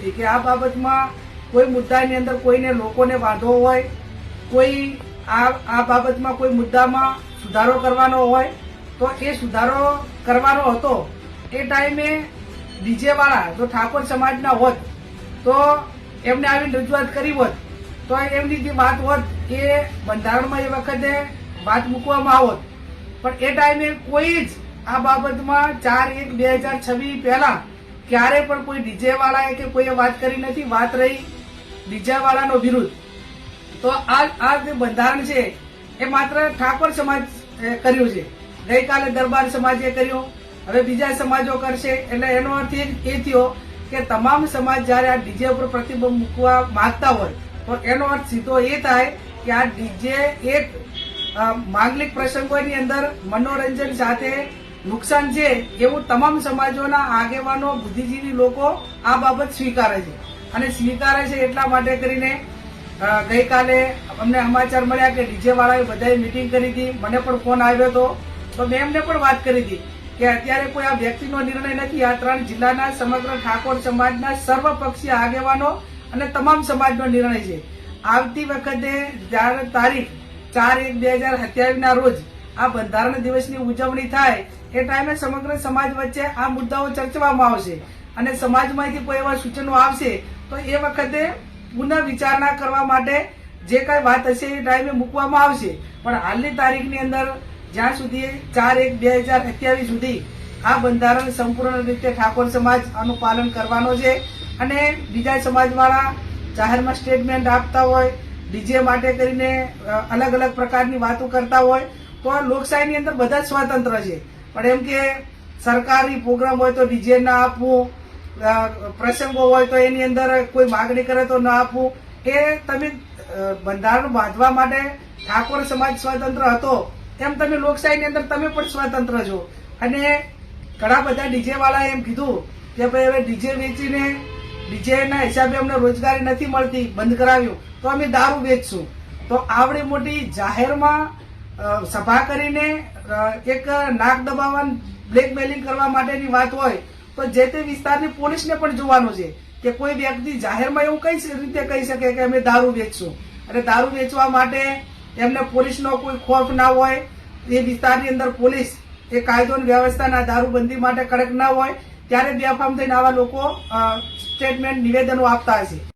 નથી કે આ બાબતમાં કોઈ મુદ્દાની અંદર કોઈને લોકોને વાંધો હોય, કોઈ આ બાબતમાં કોઈ મુદ્દામાં સુધારો કરવાનો હોય તો એ સુધારો કરવાનો હતો એ ટાઈમે ડીજે વાળા જો ઠાકોર સમાજના હોત તો એમને આવીને રજૂઆત કરી હોત તો એમની જે વાત હોત એ બંધારણમાં એ વખતે વાત મૂકવામાં આવત, પણ એ ટાઈમે કોઈ જ આ બાબતમાં 4/1/2026 પહેલા ક્યારે પણ કોઈ ડીજે વાળાએ કે કોઈએ વાત કરી નથી. વાત રહી ડીજે વાળાનો વિરુદ્ધ, તો આ જે બંધારણ છે એ માત્ર ઠાકોર સમાજ કર્યું છે. ગઈકાલે દરબાર સમાજે કર્યું, હવે બીજા સમાજો કરશે. એટલે એનો અર્થ એ થયો કે તમામ સમાજ જયારે આ ડીજે ઉપર પ્રતિબંધ મૂકવા માંગતા હોય તો એનો અર્થ સીધો એ થાય કે આ ડીજે એક માંગલિક પ્રસંગોની અંદર મનોરંજન સાથે નુકસાન છે એવું તમામ સમાજોના આગેવાનો, બુદ્ધિજીવી લોકો આ બાબત સ્વીકારે છે. અને સ્વીકારે છે એટલા માટે કરીને ગઈકાલે અમને સમાચાર મળ્યા કે ડીજે વાળાએ બધાએ મીટિંગ કરી હતી. મને પણ ફોન આવ્યો હતો તો મેં એમને પણ વાત કરી હતી કે અત્યારે કોઈ આ વ્યક્તિનો નિર્ણય નથી, આ 3 જિલ્લાના સમગ્ર ઠાકોર સમાજના સર્વપક્ષીય આગેવાનો અને તમામ સમાજનો નિર્ણય છે. આવતી વખતે જ્યારે તારીખ 4/1/2027 ના રોજ આ બંધારણ દિવસની ઉજવણી થાય એ ટાઈમે સમગ્ર સમાજ વચ્ચે આ મુદ્દાઓ ચર્ચવામાં આવશે અને સમાજમાંથી કોઈ એવા સૂચનો આવશે તો એ વખતે પુનઃ વિચારણા કરવા માટે જે કઈ વાત હશે એ ટાઈમે મૂકવામાં આવશે. પણ હાલની તારીખની અંદર જ્યાં સુધી 4/1/2027 સુધી આ બંધારણ સંપૂર્ણ રીતે ઠાકોર સમાજ આનું પાલન કરવાનો છે. અને બીજા સમાજવાળા જાહેરમાં સ્ટેટમેન્ટ આપતા હોય, ડીજે માટે કરીને અલગ અલગ પ્રકારની વાતો કરતા હોય તો લોકશાહીની અંદર બધા સ્વતંત્ર છે. પણ એમ કે સરકારી પ્રોગ્રામ હોય તો ડીજે ના આપવું, પ્રસંગો હોય તો એની અંદર કોઈ માગણી કરે તો ના આપવું, એ તમે બંધારણ બાંધવા માટે ઠાકોર સમાજ સ્વતંત્ર હતો તેમ તમે લોકશાહીની અંદર તમે પણ સ્વતંત્ર છો. અને ઘણા બધા ડીજે વાળાએ એમ કીધું કે ભાઈ હવે ડીજે વેચીને ડીજેના હિસાબે અમને રોજગારી નથી મળતી, બંધ કરાવ્યું તો અમે દારૂ વેચશું. તો આવડી મોટી જાહેરમાં સભા કરીને એક નાક દબાવવાનું, બ્લેકમેલિંગ કરવા માટેની વાત હોય તો જે તે વિસ્તારની પોલીસને પણ જોવાનું છે કે કોઈ વ્યક્તિ જાહેરમાં એવું કઈ રીતે કહી શકે કે અમે દારૂ વેચશું. અને દારૂ વેચવા માટે એમને પોલીસનો કોઈ ખોફ ના હોય, એ વિસ્તારની અંદર પોલીસ એ કાયદો અને વ્યવસ્થાના દારૂબંધી માટે કડક ના હોય ત્યારે બેફામ થઈને આવા લોકો સ્ટેટમેન્ટ, નિવેદનો આપતા હશે.